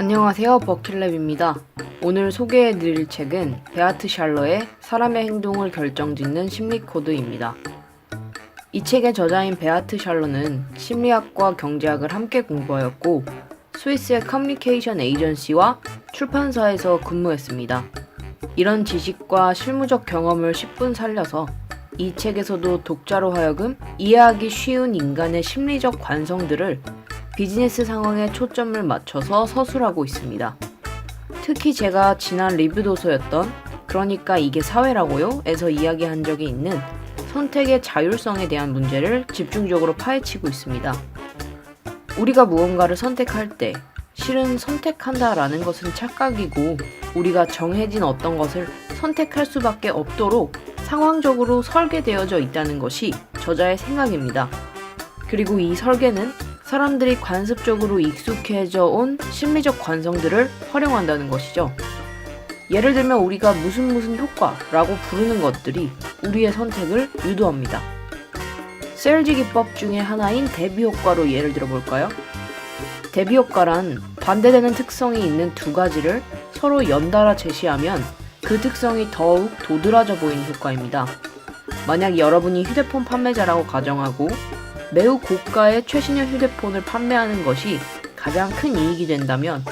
안녕하세요, 버킷랩입니다. 오늘 소개해드릴 책은 베아트 샬러의 사람의 행동을 결정짓는 심리코드입니다. 이 책의 저자인 베아트 샬러는 심리학과 경제학을 함께 공부하였고 스위스의 커뮤니케이션 에이전시와 출판사에서 근무했습니다. 이런 지식과 실무적 경험을 10분 살려서 이 책에서도 독자로 하여금 이해하기 쉬운 인간의 심리적 관성들을 비즈니스 상황에 초점을 맞춰서 서술하고 있습니다. 특히 제가 지난 리뷰 도서였던 그러니까 이게 사회라고요? 에서 이야기한 적이 있는 선택의 자율성에 대한 문제를 집중적으로 파헤치고 있습니다. 우리가 무언가를 선택할 때 실은 선택한다라는 것은 착각이고 우리가 정해진 어떤 것을 선택할 수밖에 없도록 상황적으로 설계되어져 있다는 것이 저자의 생각입니다. 그리고 이 설계는 사람들이 관습적으로 익숙해져 온 심리적 관성들을 활용한다는 것이죠. 예를 들면 우리가 무슨 효과라고 부르는 것들이 우리의 선택을 유도합니다. 세일즈 기법 중에 하나인 대비 효과로 예를 들어볼까요? 대비 효과란 반대되는 특성이 있는 두 가지를 서로 연달아 제시하면 그 특성이 더욱 도드라져 보이는 효과입니다. 만약 여러분이 휴대폰 판매자라고 가정하고 매우 고가의 최신형 휴대폰을 판매하는 것이 가장 큰 이익이 된다면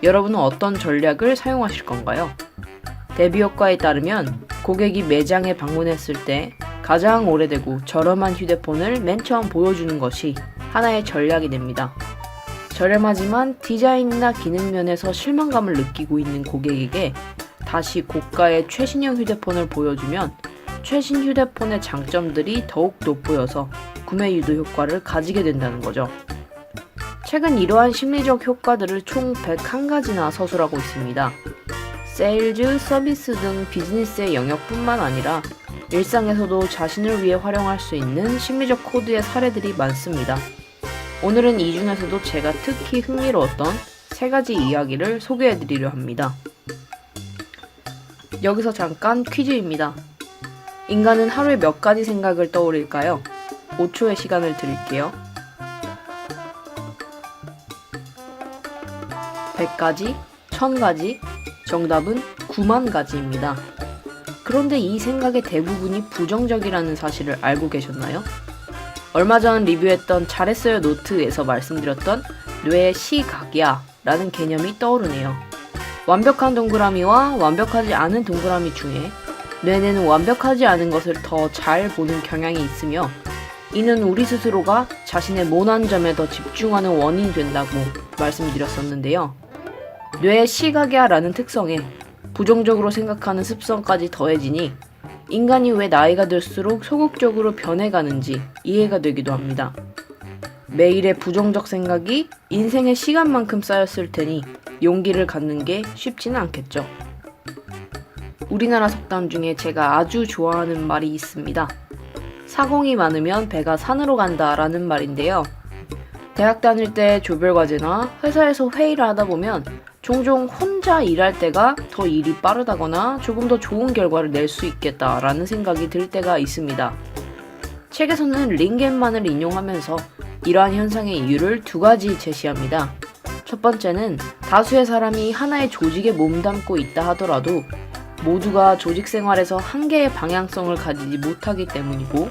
여러분은 어떤 전략을 사용하실 건가요? 대비 효과에 따르면 고객이 매장에 방문했을 때 가장 오래되고 저렴한 휴대폰을 맨 처음 보여주는 것이 하나의 전략이 됩니다. 저렴하지만 디자인이나 기능 면에서 실망감을 느끼고 있는 고객에게 다시 고가의 최신형 휴대폰을 보여주면 최신 휴대폰의 장점들이 더욱 돋보여서 구매 유도 효과를 가지게 된다는 거죠. 책은 이러한 심리적 효과들을 총 101가지나 서술하고 있습니다. 세일즈, 서비스 등 비즈니스의 영역뿐만 아니라 일상에서도 자신을 위해 활용할 수 있는 심리적 코드의 사례들이 많습니다. 오늘은 이 중에서도 제가 특히 흥미로웠던 3가지 이야기를 소개해드리려 합니다. 여기서 잠깐 퀴즈입니다. 인간은 하루에 몇 가지 생각을 떠올릴까요? 5초의 시간을 드릴게요. 100가지, 1000가지, 정답은 9만 가지입니다. 그런데 이 생각의 대부분이 부정적이라는 사실을 알고 계셨나요? 얼마 전 리뷰했던 잘했어요 노트에서 말씀드렸던 뇌의 시각이야 라는 개념이 떠오르네요. 완벽한 동그라미와 완벽하지 않은 동그라미 중에 뇌는 완벽하지 않은 것을 더 잘 보는 경향이 있으며 이는 우리 스스로가 자신의 모난 점에 더 집중하는 원인이 된다고 말씀드렸었는데요. 뇌의 시각이야라는 특성에 부정적으로 생각하는 습성까지 더해지니 인간이 왜 나이가 들수록 소극적으로 변해가는지 이해가 되기도 합니다. 매일의 부정적 생각이 인생의 시간만큼 쌓였을 테니 용기를 갖는 게 쉽지는 않겠죠. 우리나라 속담 중에 제가 아주 좋아하는 말이 있습니다. 사공이 많으면 배가 산으로 간다 라는 말인데요. 대학 다닐 때 조별과제나 회사에서 회의를 하다 보면 종종 혼자 일할 때가 더 일이 빠르다거나 조금 더 좋은 결과를 낼 수 있겠다라는 생각이 들 때가 있습니다. 책에서는 링겐만을 인용하면서 이러한 현상의 이유를 2가지 제시합니다. 첫 번째는 다수의 사람이 하나의 조직에 몸담고 있다 하더라도 모두가 조직 생활에서 한계의 방향성을 가지지 못하기 때문이고,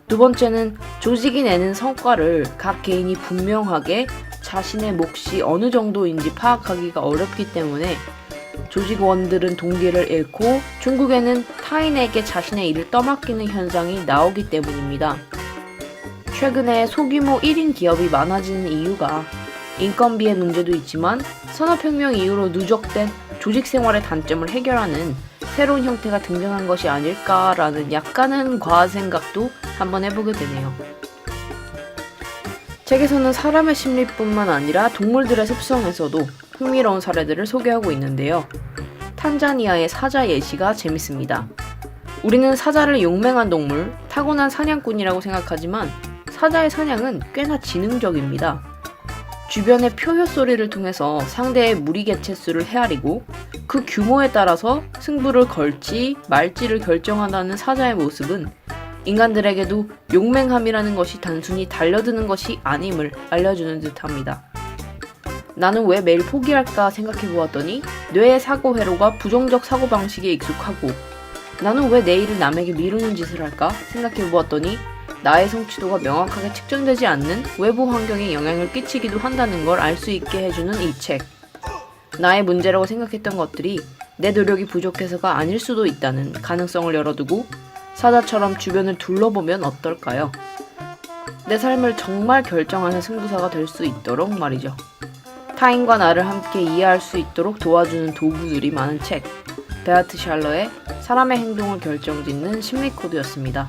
두 번째는 조직이 내는 성과를 각 개인이 분명하게 자신의 몫이 어느 정도인지 파악하기가 어렵기 때문에 조직원들은 동기를 잃고 결국에는 타인에게 자신의 일을 떠맡기는 현상이 나오기 때문입니다. 최근에 소규모 1인 기업이 많아지는 이유가 인건비의 문제도 있지만 산업혁명 이후로 누적된 조직 생활의 단점을 해결하는 새로운 형태가 등장한 것이 아닐까라는 약간은 과한 생각도 한번 해보게 되네요. 책에서는 사람의 심리뿐만 아니라 동물들의 습성에서도 흥미로운 사례들을 소개하고 있는데요. 탄자니아의 사자 예시가 재밌습니다. 우리는 사자를 용맹한 동물, 타고난 사냥꾼이라고 생각하지만 사자의 사냥은 꽤나 지능적입니다. 주변의 표효 소리를 통해서 상대의 무리 개체수를 헤아리고 그 규모에 따라서 승부를 걸지 말지를 결정한다는 사자의 모습은 인간들에게도 용맹함이라는 것이 단순히 달려드는 것이 아님을 알려주는 듯합니다. 나는 왜 매일 포기할까 생각해보았더니 뇌의 사고 회로가 부정적 사고방식에 익숙하고, 나는 왜 내일을 남에게 미루는 짓을 할까 생각해보았더니 나의 성취도가 명확하게 측정되지 않는 외부 환경에 영향을 끼치기도 한다는 걸 알 수 있게 해주는 이 책. 나의 문제라고 생각했던 것들이 내 노력이 부족해서가 아닐 수도 있다는 가능성을 열어두고 사자처럼 주변을 둘러보면 어떨까요? 내 삶을 정말 결정하는 승부사가 될 수 있도록 말이죠. 타인과 나를 함께 이해할 수 있도록 도와주는 도구들이 많은 책, 베아트 샬러의 사람의 행동을 결정짓는 심리 코드였습니다.